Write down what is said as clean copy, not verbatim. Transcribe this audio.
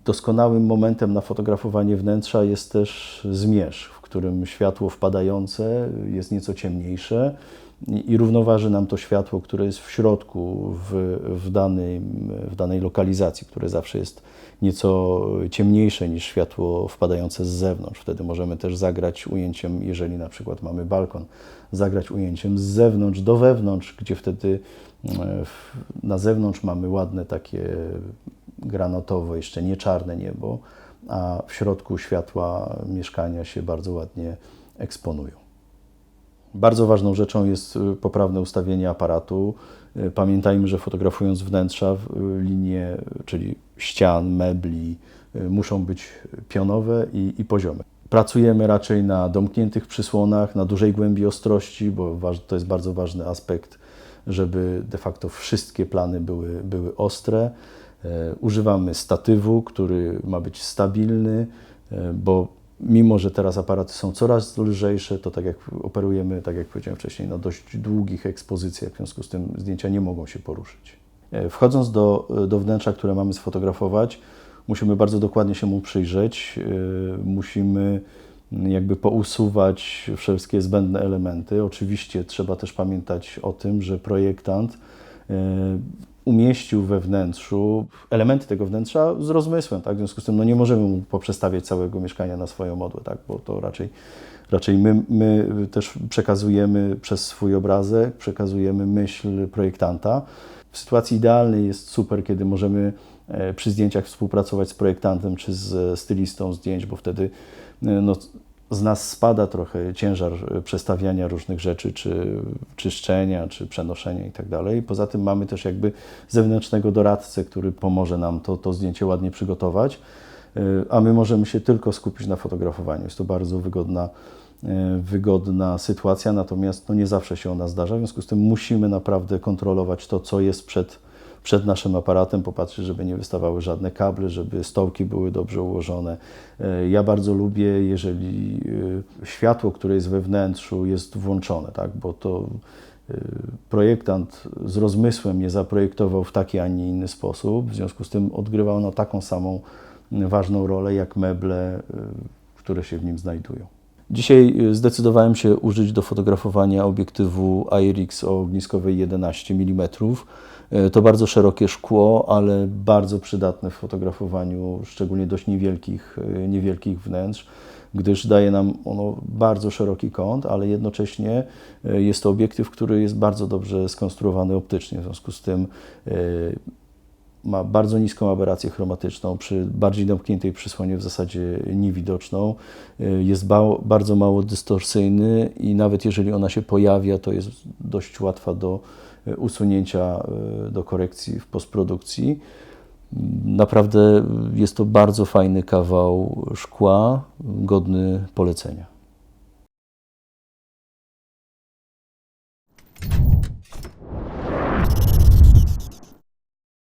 Doskonałym momentem na fotografowanie wnętrza jest też zmierzch, w którym światło wpadające jest nieco ciemniejsze i równoważy nam to światło, które jest w środku, w danej lokalizacji, które zawsze jest nieco ciemniejsze niż światło wpadające z zewnątrz. Wtedy możemy też zagrać ujęciem, jeżeli na przykład mamy balkon, zagrać ujęciem z zewnątrz do wewnątrz, gdzie wtedy na zewnątrz mamy ładne takie granatowe, jeszcze nie czarne niebo, a w środku światła mieszkania się bardzo ładnie eksponują. Bardzo ważną rzeczą jest poprawne ustawienie aparatu. Pamiętajmy, że fotografując wnętrza, linie, czyli ścian, mebli, muszą być pionowe i poziome. Pracujemy raczej na domkniętych przysłonach, na dużej głębi ostrości, bo to jest bardzo ważny aspekt, żeby de facto wszystkie plany były ostre. Używamy statywu, który ma być stabilny, bo mimo że teraz aparaty są coraz lżejsze, to tak jak operujemy, tak jak powiedziałem wcześniej, na dość długich ekspozycjach, w związku z tym zdjęcia nie mogą się poruszyć. Wchodząc do wnętrza, które mamy sfotografować, musimy bardzo dokładnie się mu przyjrzeć, musimy jakby pousuwać wszystkie zbędne elementy. Oczywiście trzeba też pamiętać o tym, że projektant umieścił we wnętrzu elementy tego wnętrza z rozmysłem, tak? W związku z tym nie możemy mu poprzestawiać całego mieszkania na swoją modłę, tak? Bo to raczej my też przekazujemy przez swój obrazek, przekazujemy myśl projektanta. W sytuacji idealnej jest super, kiedy możemy przy zdjęciach współpracować z projektantem czy z stylistą zdjęć, bo wtedy z nas spada trochę ciężar przestawiania różnych rzeczy, czy czyszczenia, czy przenoszenia i tak dalej. Poza tym mamy też jakby zewnętrznego doradcę, który pomoże nam to zdjęcie ładnie przygotować, a my możemy się tylko skupić na fotografowaniu. Jest to bardzo wygodna sytuacja, natomiast nie zawsze się ona zdarza, w związku z tym musimy naprawdę kontrolować to, co jest przed naszym aparatem, popatrzeć, żeby nie wystawały żadne kable, żeby stołki były dobrze ułożone. Ja bardzo lubię, jeżeli światło, które jest we wnętrzu, jest włączone, tak? Bo to projektant z rozmysłem je zaprojektował w taki, a nie inny sposób, w związku z tym odgrywa ono taką samą ważną rolę, jak meble, które się w nim znajdują. Dzisiaj zdecydowałem się użyć do fotografowania obiektywu IRIX o ogniskowej 11 mm. To bardzo szerokie szkło, ale bardzo przydatne w fotografowaniu szczególnie dość niewielkich wnętrz, gdyż daje nam ono bardzo szeroki kąt, ale jednocześnie jest to obiektyw, który jest bardzo dobrze skonstruowany optycznie, w związku z tym ma bardzo niską aberrację chromatyczną, przy bardziej domkniętej przysłonie w zasadzie niewidoczną. Jest bardzo mało dystorsyjny i nawet jeżeli ona się pojawia, to jest dość łatwa do usunięcia, do korekcji w postprodukcji. Naprawdę jest to bardzo fajny kawał szkła, godny polecenia.